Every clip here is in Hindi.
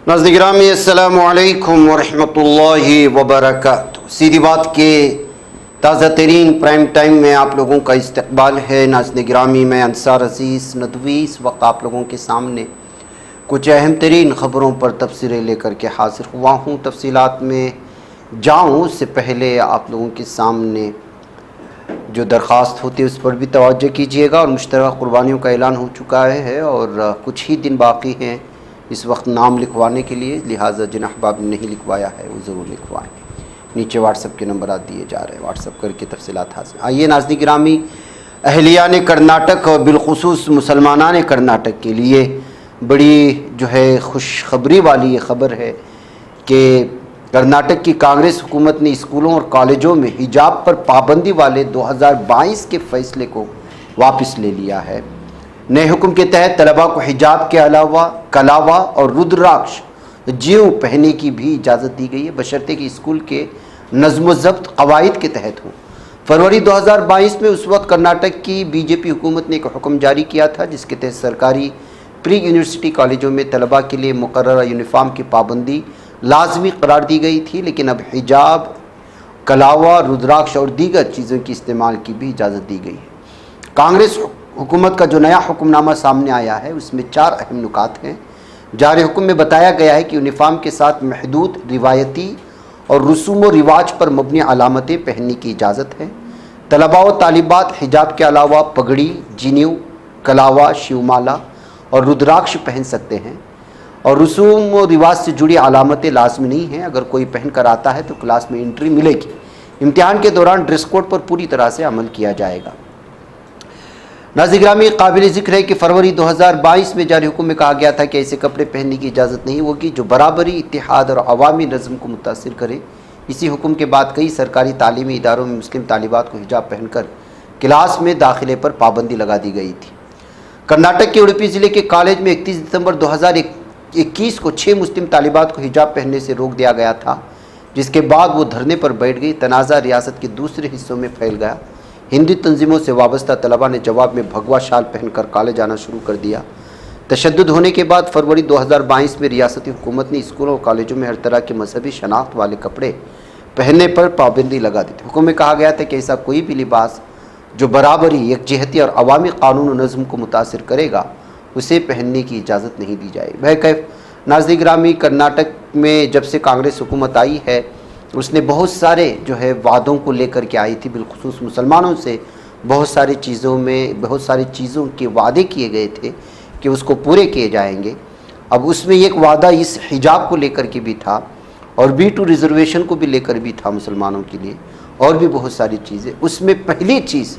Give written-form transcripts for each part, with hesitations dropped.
नाज़रीन गिरामी अस्सलामु अलैकुम वरहमतुल्लाहि वबरकातुहू। सीधी बात के ताज़ा तरीन प्राइम टाइम में आप लोगों का इस्तकबाल है। नाज़रीन गिरामी, मैं अंसार अज़ीज़ नदवी इस वक्त आप लोगों के सामने कुछ अहम तरीन ख़बरों पर तफसीरें लेकर के हाज़िर हुआ हूँ। तफसीलात में जाऊँ उससे पहले आप लोगों के सामने जो दरख्वास्त होती है उस पर भी तवज्जो कीजिएगा। और मुश्तरका कुर्बानियों का ऐलान हो चुका है और कुछ ही दिन बाकी हैं इस वक्त नाम लिखवाने के लिए, लिहाजा जिन अहबाब ने नहीं लिखवाया है वो ज़रूर लिखवाएँ। नीचे व्हाट्सअप के नंबर दिए जा रहे हैं, व्हाट्सअप करके तफसीलात हासिल। आइए नाज़रीन गिरामी, अहलियान कर्नाटक और बिलखुसूस मुसलमानान कर्नाटक के लिए बड़ी जो है खुशखबरी वाली ये ख़बर है कि कर्नाटक की कांग्रेस हुकूमत ने स्कूलों और कॉलेजों में हिजाब पर पाबंदी वाले 2022 के फ़ैसले को वापस ले लिया है। नए हुक्म के तहत तलबा को हिजाब के अलावा कलावा और रुद्राक्ष जीव पहनने की भी इजाज़त दी गई है, बशर्ते कि स्कूल के नज़्म ज़ब्त क़वाइद के तहत हो। फरवरी 2022 में उस वक्त कर्नाटक की बीजेपी हुकूमत ने एक हुक्म जारी किया था जिसके तहत सरकारी प्री यूनिवर्सिटी कॉलेजों में तलबा के लिए मुकर्ररा यूनिफॉर्म की पाबंदी लाजमी करार दी गई थी, लेकिन अब हिजाब, कलावा, रुद्राक्ष और दीगर चीज़ों के इस्तेमाल की भी इजाज़त दी गई है। कांग्रेस हुकूमत का जो नया हुक्मनामा सामने आया है उसमें 4 अहम नुकात हैं। जारी हुक्म में बताया गया है कि यूनिफॉर्म के साथ महदूद रिवायती और रसूम व रिवाज पर मबनी अलामतें पहनने की इजाज़त है। तलबा व तालिबात हिजाब के अलावा पगड़ी, जिन्यू, कलावा, शिवमाला और रुद्राक्ष पहन सकते हैं और रसूम व रिवाज से जुड़ी अलामतें लाजमी नहीं हैं। अगर कोई पहन कर आता है तो क्लास में एंट्री मिलेगी। इम्तिहान के दौरान ड्रेस कोड पर पूरी तरह से अमल किया जाएगा। नाज़रीन गिरामी, काबिल ज़िक्र है कि फरवरी 2022 में जारी हुक्म में कहा गया था कि ऐसे कपड़े पहनने की इजाज़त नहीं होगी जो बराबरी, इत्तेहाद और अवामी नज़्म को मुतासिर करे। इसी हुक्म के बाद कई सरकारी तालीमी इदारों में मुस्लिम तालिबात को हिजाब पहनकर क्लास में दाखिले पर पाबंदी लगा दी गई थी। कर्नाटक के उडुपी ज़िले के कॉलेज में 31 दिसंबर 2021 को 6 मुस्लिम तालिबात को हिजाब पहनने से रोक दिया गया था, जिसके बाद वो धरने पर बैठ गई। तनाज़ा रियासत के दूसरे हिस्सों में फैल गया। हिंदू तंजीमों से वाबस्ता तलबा ने जवाब में भगवा शाल पहनकर कॉलेज आना शुरू कर दिया। तशद्दुद होने के बाद फरवरी 2022 में रियासती हुकूमत ने स्कूलों और कॉलेजों में हर तरह के मजहबी शनाख्त वाले कपड़े पहनने पर पाबंदी लगा दी थी। हुक्म में कहा गया था कि ऐसा कोई भी लिबास जो बराबरी, यकजहती और अवामी कानून और नज़्म को मुतासिर करेगा उसे पहनने की इजाज़त नहीं दी जाएगी। बहरकैफ नाज़रीन गिरामी, कर्नाटक में जब से कांग्रेस हुकूमत आई है उसने बहुत सारे जो है वादों को लेकर के आई थी, बिलखुसूस मुसलमानों से बहुत सारी चीज़ों के वादे किए गए थे कि उसको पूरे किए जाएंगे। अब उसमें एक वादा इस हिजाब को लेकर के भी था और B2 रिज़र्वेशन को भी लेकर भी था मुसलमानों के लिए, और भी बहुत सारी चीज़ें। उसमें पहली चीज़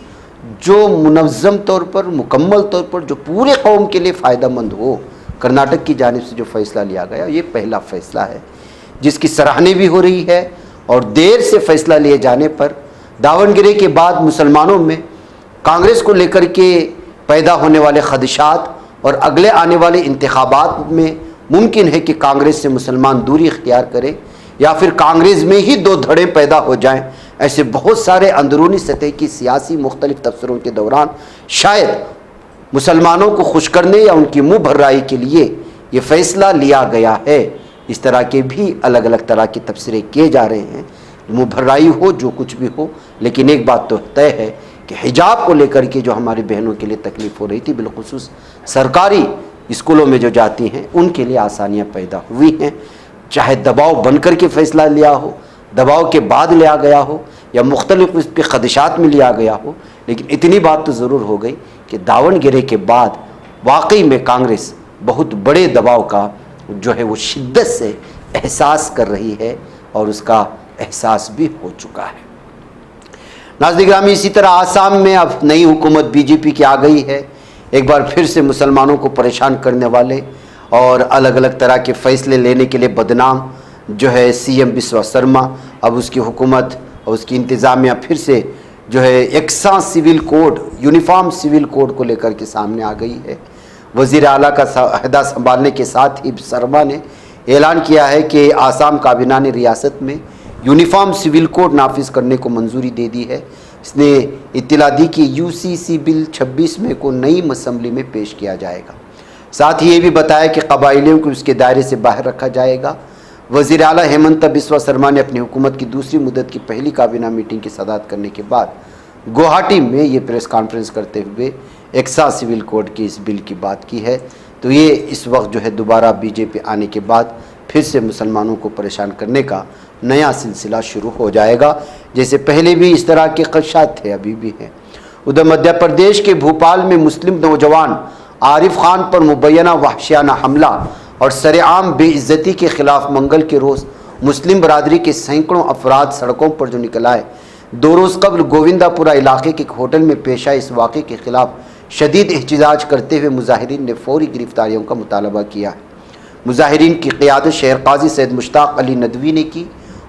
जो मुनज़्ज़म तौर पर, मुकम्मल तौर पर, जो पूरे कौम के लिए फ़ायदेमंद हो, कर्नाटक की जानिब से जो फ़ैसला लिया गया ये पहला फ़ैसला है जिसकी सराहनी भी हो रही है। और देर से फ़ैसला लिए जाने पर दावनगिरी के बाद मुसलमानों में कांग्रेस को लेकर के पैदा होने वाले खदशात और अगले आने वाले इंतखाबात में मुमकिन है कि कांग्रेस से मुसलमान दूरी इख्तियार करें या फिर कांग्रेस में ही 2 धड़े पैदा हो जाएं। ऐसे बहुत सारे अंदरूनी सतह की सियासी मुख्तलिफ तबसरों के दौरान शायद मुसलमानों को खुश करने या उनकी मुँह भर्राई के लिए ये फ़ैसला लिया गया है। इस तरह के भी अलग अलग तरह की तबसरे किए जा रहे हैं। मुँह भर्राई हो, जो कुछ भी हो, लेकिन एक बात तो तय है कि हिजाब को लेकर के जो हमारी बहनों के लिए तकलीफ़ हो रही थी, बिलखुसूस सरकारी स्कूलों में जो जाती हैं उनके लिए आसानियाँ पैदा हुई हैं। चाहे दबाव बन कर के फ़ैसला लिया हो, दबाव के बाद लिया गया हो या मुख्तलिफ उस पर खदशात में लिया गया हो, लेकिन इतनी बात तो ज़रूर हो गई कि दावनगिरी के बाद वाकई में कांग्रेस बहुत बड़े दबाव का जो है वो शिद्दत से एहसास कर रही है और उसका एहसास भी हो चुका है। नाज़रीन गिरामी, इसी तरह आसाम में अब नई हुकूमत बीजेपी की आ गई है। एक बार फिर से मुसलमानों को परेशान करने वाले और अलग अलग तरह के फ़ैसले लेने के लिए बदनाम जो है CM बिस्वा शर्मा, अब उसकी हुकूमत और उसकी इंतज़ामिया फिर से जो है यकसा civil code, uniform civil code को लेकर के सामने आ गई है। वज़ीर आला का अहदा संभालने के साथ ही शर्मा ने ऐलान किया है कि आसाम काबीना ने रियासत में यूनिफॉर्म सिविल कोड नाफिज करने को मंजूरी दे दी है। इसने इत्तला दी कि UCC बिल 26 मई को नई असम्बली में पेश किया जाएगा। साथ ही ये भी बताया कि कबाइलियों को उसके दायरे से बाहर रखा जाएगा। वज़ीर आला हेमंत बिस्वा शर्मा ने अपनी हुकूमत की दूसरी मुद्दत की पहली काबीना मीटिंग की सदारत करने के बाद गुवाहाटी में ये प्रेस कॉन्फ्रेंस करते हुए एक्सा सिविल कोड की इस बिल की बात की है। तो ये इस वक्त जो है दोबारा बीजेपी आने के बाद फिर से मुसलमानों को परेशान करने का नया सिलसिला शुरू हो जाएगा। जैसे पहले भी इस तरह के खदशात थे, अभी भी हैं। उधर मध्य प्रदेश के भोपाल में मुस्लिम नौजवान आरिफ खान पर मुबैना वहशियाना हमला और सरेआम बेइज्जती के खिलाफ मंगल के रोज़ मुस्लिम बरादरी के सैकड़ों अफराद सड़कों पर जो निकल आए। 2 रोज़ कबल गोविंदापुरा इलाके के एक होटल में पेश आए इस वाक़े के खिलाफ शदीद एहतजाज करते हुए मुजाहिरीन ने फौरी गिरफ्तारियों का मुतालबा किया है। मुजाहिरीन की क़ियादत शहर काजी सैयद मुश्ताक अली नदवी ने की।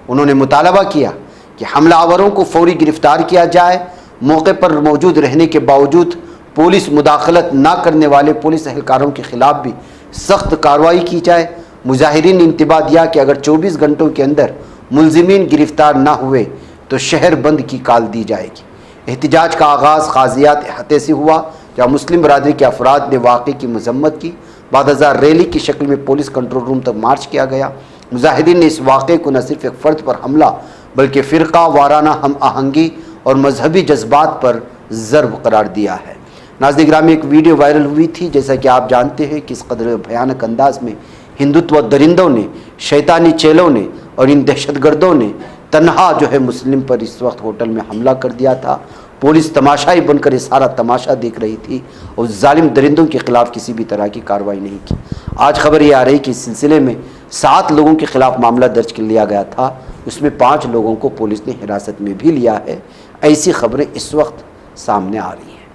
उन्होंने मुतालबा किया कि हमलावरों को फौरी गिरफ्तार किया जाए। मौके पर मौजूद रहने के बावजूद पुलिस मुदाखलत न करने वाले पुलिस एहलकारों के खिलाफ भी सख्त कार्रवाई की जाए। मुजाहिरीन ने इंतबा दिया कि अगर 24 घंटों के अंदर मुलजिमीन गिरफ्तार न हुए तो शहर बंद की काल दी जाएगी। एहतजाज का आगाज़ काजियात अहाते से हुआ, जहाँ मुस्लिम बरादरी के अफराद ने वाक़े की मजम्मत की। बाद हज़ार रैली की शक्ल में पुलिस कंट्रोल रूम तक मार्च किया गया। मुजाहिरीन ने इस वाक़े को न सिर्फ एक फ़र्द पर हमला बल्कि फ़िरका वाराना हम आहंगी और मजहबी जज्बात पर ज़र्ब करार दिया है। नाज़रीन गिरामी, एक वीडियो वायरल हुई थी, जैसा कि आप जानते हैं किस कदर भयानक अंदाज में हिंदुत्व दरिंदों ने, शैतानी चेलों ने और इन दहशतगर्दों ने तन्हा जो है मुस्लिम पर इस वक्त होटल में हमला कर दिया था। पुलिस तमाशाई बनकर ये सारा तमाशा देख रही थी और जालिम दरिंदों के खिलाफ किसी भी तरह की कार्रवाई नहीं की। आज खबर ये आ रही कि इस सिलसिले में 7 लोगों के खिलाफ मामला दर्ज कर लिया गया था, उसमें 5 लोगों को पुलिस ने हिरासत में भी लिया है। ऐसी खबरें इस वक्त सामने आ रही हैं।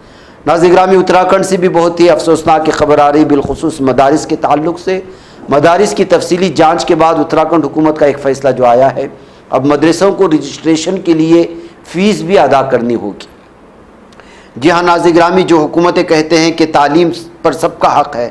नाज़रीन गिरामी, उत्तराखंड से भी बहुत ही अफसोसनाक खबर आ रही, बिलखुसूस मदारिस के ताल्लुक से। मदारिस की तफसीली जांच के बाद उत्तराखंड हुकूमत का एक फ़ैसला जो आया है, अब मदरसों को रजिस्ट्रेशन के लिए फ़ीस भी अदा करनी होगी। जी हाँ नाज़रीन गिरामी, जो हुकूमतें कहते हैं कि तालीम पर सबका हक़ है,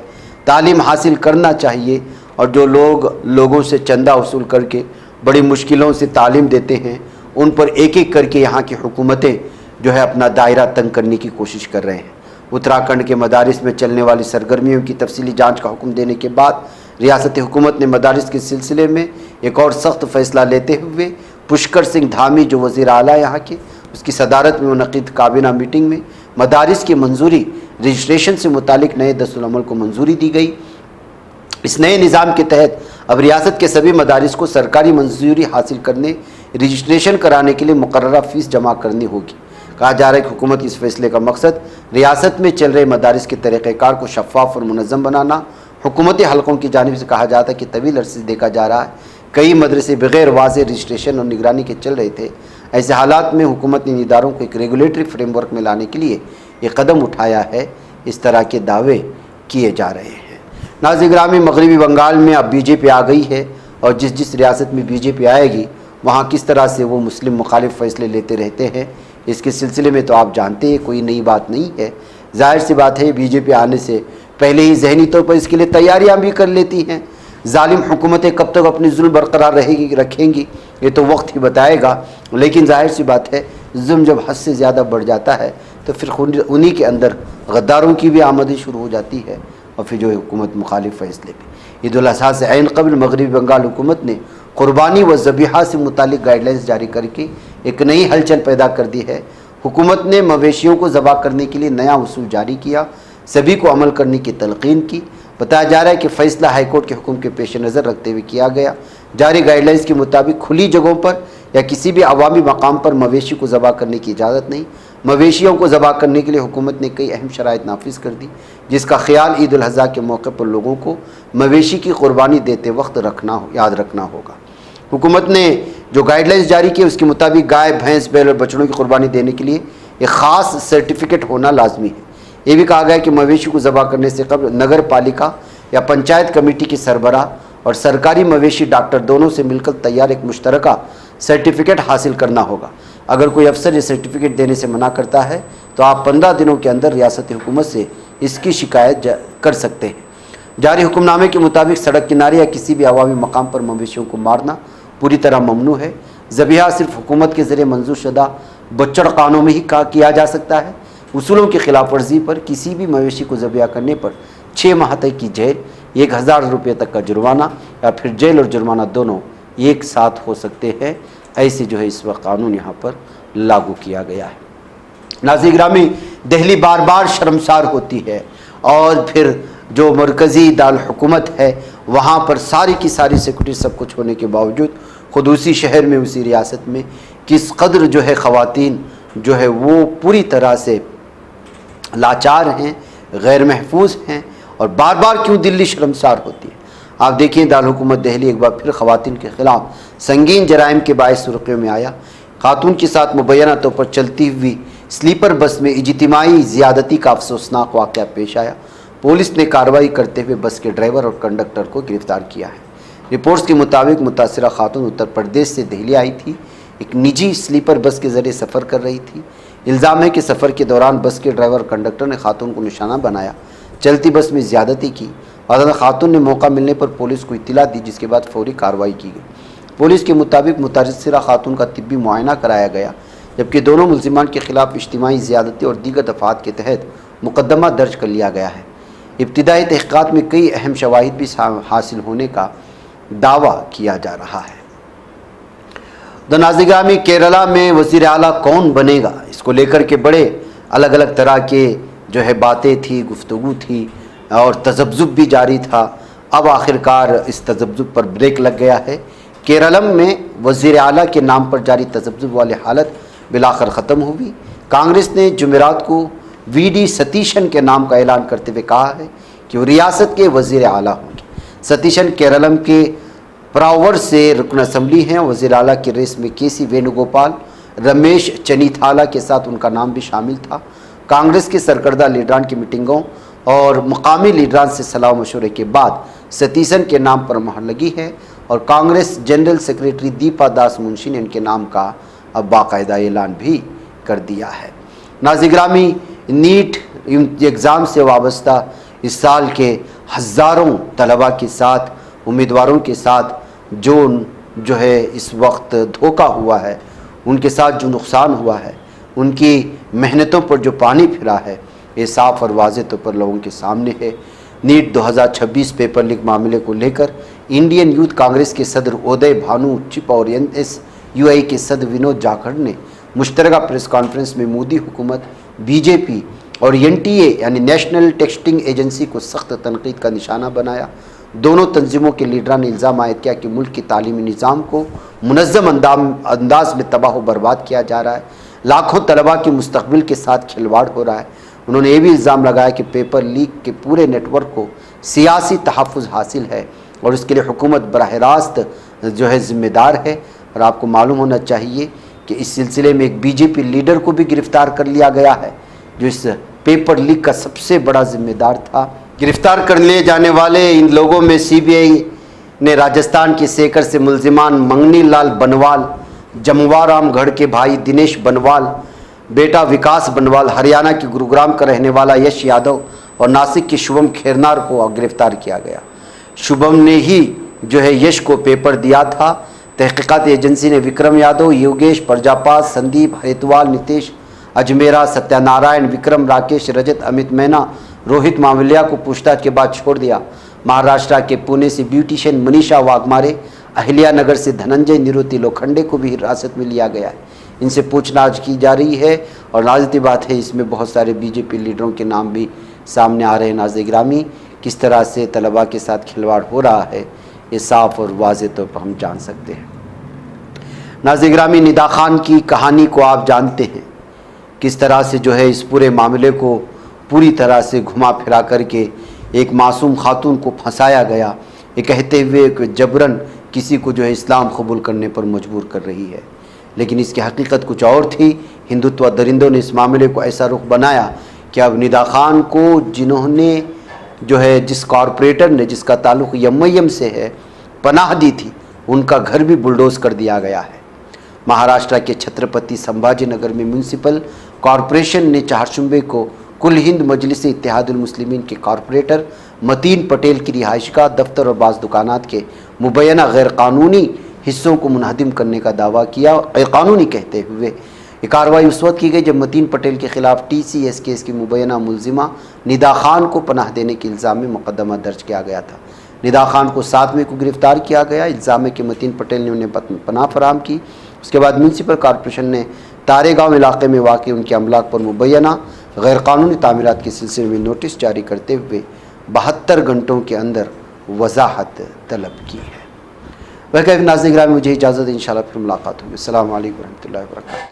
तालीम हासिल करना चाहिए, और जो लोग लोगों से चंदा वसूल करके बड़ी मुश्किलों से तालीम देते हैं, उन पर एक एक करके यहाँ की हुकूमतें जो है अपना दायरा तंग करने की कोशिश कर रहे हैं। उत्तराखंड के मदारिस में चलने वाली सरगर्मियों की तफसीली जांच का हुक्म देने के बाद रियासती हुकूमत ने मदारिस के सिलसिले में एक और सख्त फ़ैसला लेते हुए पुष्कर सिंह धामी, जो वज़ीर आला यहाँ के, उसकी सदारत में मुनक़िद काबीना मीटिंग में मदारिस की मंजूरी रजिस्ट्रेशन से मुतालिक नए दस्तूर-ए-अमल को मंजूरी दी गई। इस नए निज़ाम के तहत अब रियासत के सभी मदारिस को सरकारी मंजूरी हासिल करने, रजिस्ट्रेशन कराने के लिए मुकर्ररा फ़ीस जमा करनी होगी। कहा जा रहा है कि हुकूमत की इस फैसले का मकसद रियासत में चल रहे मदारिस के तरीक़ेकार को शफ़ाफ़ और मुनज़्ज़म बनाना। हुकूमती हलकों की जानिब से कहा जाता है कि तवील अरसे से देखा जा रहा है कई मदरसे बग़ैर वाज़ेह रजिस्ट्रेशन और निगरानी के चल रहे थे। ऐसे हालात में हुकूमत ने इदारों को एक रेगुलेटरी फ्रेमवर्क में लाने के लिए एक कदम उठाया है। इस तरह के दावे किए जा रहे हैं। नाज़रीन गिरामी, मगरबी बंगाल में अब बीजेपी आ गई है, और जिस जिस रियासत में बीजेपी आएगी वहाँ किस तरह से वो मुस्लिम मुखालिफ फ़ैसले लेते रहते हैं, इसके सिलसिले में तो आप जानते हैं, कोई नई बात नहीं है। जाहिर सी बात है, बीजेपी आने से पहले ही जहनी तौर पर इसके लिए तैयारियां भी कर लेती हैं। जालिम हुकूमतें कब तक अपनी जुल्म बरकरार रखेंगी ये तो वक्त ही बताएगा, लेकिन जाहिर सी बात है, जुल्म जब हद से ज़्यादा बढ़ जाता है तो फिर उन्हीं के अंदर गद्दारों की भी आमदी शुरू हो जाती है, और फिर जो है हुकूमत मुखालिफ फ़ैसले भी। ईद उल अज़हा से ऐन कबल मगरबी बंगाल हुकूमत ने क़ुरबानी व ज़बीहा से मुतालिक गाइडलाइंस जारी करके एक नई हलचल पैदा कर दी है। हुकूमत ने मवेशियों को ज़बह करने के लिए नया उसूल जारी किया, सभी को अमल करने की तलक़ीन की। बताया जा रहा है कि फ़ैसला हाईकोर्ट के हुक्म के पेश नज़र रखते हुए किया गया। जारी गाइडलाइंस के मुताबिक खुली जगहों पर या किसी भी अवामी मकाम पर मवेशी को ज़बह करने की इजाज़त नहीं। मवेशियों को ज़बह करने के लिए हुकूमत ने कई अहम शराइत नाफिज कर दी, जिसका ख्याल ईद उल अज़हा के मौके पर लोगों को मवेशी की क़ुरबानी देते वक्त याद रखना होगा। हुकूमत ने जो गाइडलाइंस जारी की उसके मुताबिक गाय, भैंस, बैल और बछड़ों की क़ुरबानी देने के लिए एक ख़ास सर्टिफिकेट होना लाजमी है। ये भी कहा गया है कि मवेशी को ज़बह करने से कबल नगर पालिका या पंचायत कमेटी की सरबराह और सरकारी मवेशी डॉक्टर दोनों से मिलकर तैयार एक मुश्तरका सर्टिफिकेट हासिल करना होगा। अगर कोई अफसर ये सर्टिफिकेट देने से मना करता है तो आप 15 दिनों के अंदर रियासती हुकूमत से इसकी शिकायत कर सकते हैं। जारी हुक्मनामे के मुताबिक सड़क किनारे या किसी भी अवामी मकाम पर मवेशियों को मारना पूरी तरह ममनू है। ज़बीहा सिर्फ हुकूमत के ज़रिए मंजूर शुदा बच्चड़ कानून में ही किया जा सकता है। उसूलों की खिलाफ वर्जी पर किसी भी मवेशी को ज़बीहा करने पर 6 माह तक की जेल, 1000 रुपये तक का जुर्माना या फिर जेल और जुर्माना दोनों एक साथ हो सकते हैं। ऐसे जो है इस वक्त कानून यहाँ पर लागू किया गया है। नाज़रीन गिरामी, दिल्ली बार बार शर्मसार होती है और फिर जो मरकज़ी दारुल हुकूमत है वहाँ पर सारी की सारी सिक्योरिटी सब कुछ होने के बावजूद खुद उसी शहर में, उसी रियासत में किस कदर जो है ख़वातीन जो है वो पूरी तरह से लाचार हैं, गैर महफूज हैं और बार बार क्यों दिल्ली शर्मसार होती है। आप देखिए दारुल हुकूमत दिल्ली एक बार फिर ख़वातीन के ख़िलाफ़ संगीन जराइम के बायस सुर्ख़ियों में आया। खातून के साथ मुबैना तौर पर चलती हुई स्लीपर बस में इज्तिमाई ज़्यादती का अफसोसनाक वाक़या पेश आया। पुलिस ने कार्रवाई करते हुए बस के ड्राइवर और कंडक्टर को गिरफ्तार किया है। रिपोर्ट्स के मुताबिक मुतासिरा खातून उत्तर प्रदेश से दिल्ली आई थी, एक निजी स्लीपर बस के ज़रिए सफ़र कर रही थी। इल्ज़ाम है कि सफ़र के दौरान बस के ड्राइवर और कंडक्टर ने खातून को निशाना बनाया, चलती बस में ज़्यादती की और खातून ने मौका मिलने पर पुलिस को इत्तला दी, जिसके बाद फौरी कार्रवाई की गई। पुलिस के मुताबिक मुतासिरा खातून का तिब्बी मुआयना कराया गया, जबकि दोनों मुल्ज़िमान के ख़िलाफ़ इज्तिमाई ज़्यादती और दीगर दफ़ात के तहत मुकदमा दर्ज कर लिया गया है। इब्तिदाई तहक़ीक़ात में कई अहम शवाहिद भी हासिल होने का दावा किया जा रहा है। तो नाज़रीन गिरामी, केरला में वज़ीर आला कौन बनेगा, इसको लेकर के बड़े अलग अलग तरह के जो है बातें थी, गुफ्तगू थी और तज़ब्ज़ुब भी जारी था। अब आखिरकार इस तज़ब्ज़ुब पर ब्रेक लग गया है। केरलम में वज़ीर आला के नाम पर जारी तज़ब्ज़ुब वाली हालत बिलाखिर ख़त्म हुई। कांग्रेस ने जुमेरात को वीडी सतीशन के नाम का ऐलान करते हुए कहा है कि वो रियासत के वज़ीर आला होंगे। सतीशन केरलम के प्रावर से रुकन असम्बली हैं। वज़ीर आला की रेस में केसी वेणुगोपाल, रमेश चनीथाला के साथ उनका नाम भी शामिल था। कांग्रेस के सरकर्दा लीडरान की मीटिंगों और मकामी लीडरान से सलाह मशवरे के बाद सतीशन के नाम पर मोहर लगी है और कांग्रेस जनरल सेक्रेटरी दीपा दास मुंशी ने इनके नाम का अब बाकायदा ऐलान भी कर दिया है। नाज़रीन गिरामी, नीट एग्ज़ाम से वाबस्ता इस साल के हज़ारों तलबा के साथ, उम्मीदवारों के साथ जो है इस वक्त धोखा हुआ है, उनके साथ जो नुकसान हुआ है, उनकी मेहनतों पर जो पानी फिरा है, ये साफ़ और वाज़ेह तौर पर लोगों के सामने है। नीट 2026 पेपर लीक मामले को लेकर इंडियन यूथ कांग्रेस के सदर उदय भानु चिप और NSUI के सदर विनोद जाखड़ ने मुश्तरका प्रेस कॉन्फ्रेंस में मोदी हुकूमत, बीजेपी और NTA यानी नेशनल टेस्टिंग एजेंसी को सख्त तनकीद का निशाना बनाया। दोनों तंजीमों के लीडरान ने इल्ज़ाम आयद किया कि मुल्क के तालीमी निज़ाम को मुनज़्ज़म अंदाज में तबाह बर्बाद किया जा रहा है, लाखों तलबा के मुस्तक़बिल के साथ खिलवाड़ हो रहा है। उन्होंने ये भी इल्ज़ाम लगाया कि पेपर लीक के पूरे नेटवर्क को सियासी तहफ़्फ़ुज़ हासिल है और इसके लिए हुकूमत बराह रास्त जो है ज़िम्मेदार है। और आपको मालूम होना चाहिए कि इस सिलसिले में एक बीजेपी लीडर को भी गिरफ़्तार कर लिया गया है, जो इस पेपर लीक का सबसे बड़ा ज़िम्मेदार था। गिरफ़्तार कर लिए जाने वाले इन लोगों में CBI ने राजस्थान के सीकर से मुल्जिमान मंगनी लाल बनवाल, जमवारामगढ़ के भाई दिनेश बनवाल, बेटा विकास बनवाल, हरियाणा के गुरुग्राम का रहने वाला यश यादव और नासिक के शुभम खेरनार को गिरफ़्तार किया गया। शुभम ने ही जो है यश को पेपर दिया था। तहकीकात एजेंसी ने विक्रम यादव, योगेश प्रजापात, संदीप हरितवाल, नितेश अजमेरा, सत्यानारायण, विक्रम, राकेश, रजत, अमित मैना, रोहित मावलिया को पूछताछ के बाद छोड़ दिया। महाराष्ट्र के पुणे से ब्यूटिशियन मनीषा वाघमारे, अहिल्या नगर से धनंजय निरुति लोखंडे को भी हिरासत में लिया गया है। इनसे पूछताछ की जा रही है और लाज़मी बात है इसमें बहुत सारे बीजेपी लीडरों के नाम भी सामने आ रहे हैं। नाज़रीन गिरामी, किस तरह से तलबा के साथ खिलवाड़ हो रहा है ये साफ़ और वाज़ेह तौर पर हम जान सकते हैं। नाज़रीन गिरामी, निदा खान की कहानी को आप जानते हैं, किस तरह से जो है इस पूरे मामले को पूरी तरह से घुमा फिरा करके एक मासूम खातून को फंसाया गया, ये कहते हुए कि जबरन किसी को जो है इस्लाम कबूल करने पर मजबूर कर रही है। लेकिन इसकी हकीकत कुछ और थी। हिंदुत्व दरिंदों ने इस मामले को ऐसा रुख बनाया कि अब निदा खान को जिन्होंने जो है जिस कॉरपोरेटर ने जिसका ताल्लुक़ MIM से है पनाह दी थी, उनका घर भी बुलडोज़ कर दिया गया है। महाराष्ट्र के छत्रपति संभाजी नगर में म्यूनसिपल कॉरपोरेशन ने चारशुम्बे को कुल हिंद मजलिस इत्तेहादुल मुस्लिमीन के कॉरपोरेटर मतीन पटेल की रिहाइशगाह, दफ्तर और बाज़ दुकानात के मुबैना गैर कानूनी हिस्सों को मुनहदिम करने का दावा किया। गैर कानूनी कहते हुए ये कार्रवाई उस वक्त की गई जब मतीन पटेल के खिलाफ TCS केस की मुबैना मुलजिमा निदा खान को पनाह देने के इल्ज़ाम में मुकदमा दर्ज किया गया था। निदा खान को 7 मई को गिरफ्तार किया गया। इल्ज़ाम है कि मतीन पटेल ने उन्हें पनाह फराहम की। उसके बाद म्यूनसिपल कॉरपोरेशन ने तारेगांव इलाके में वाक़ उनके अमलाक पर मुबैना गैरकानूनी तामीरात के सिलसिले में नोटिस जारी करते हुए 72 घंटों के अंदर वजाहत तलब की है। वह नाज़रीन गिरामी, मुझे इजाज़त, इंशाअल्लाह फिर मुलाकात होगी। अस्सलामु अलैकुम रहमतुल्लाहि व बरकातहू।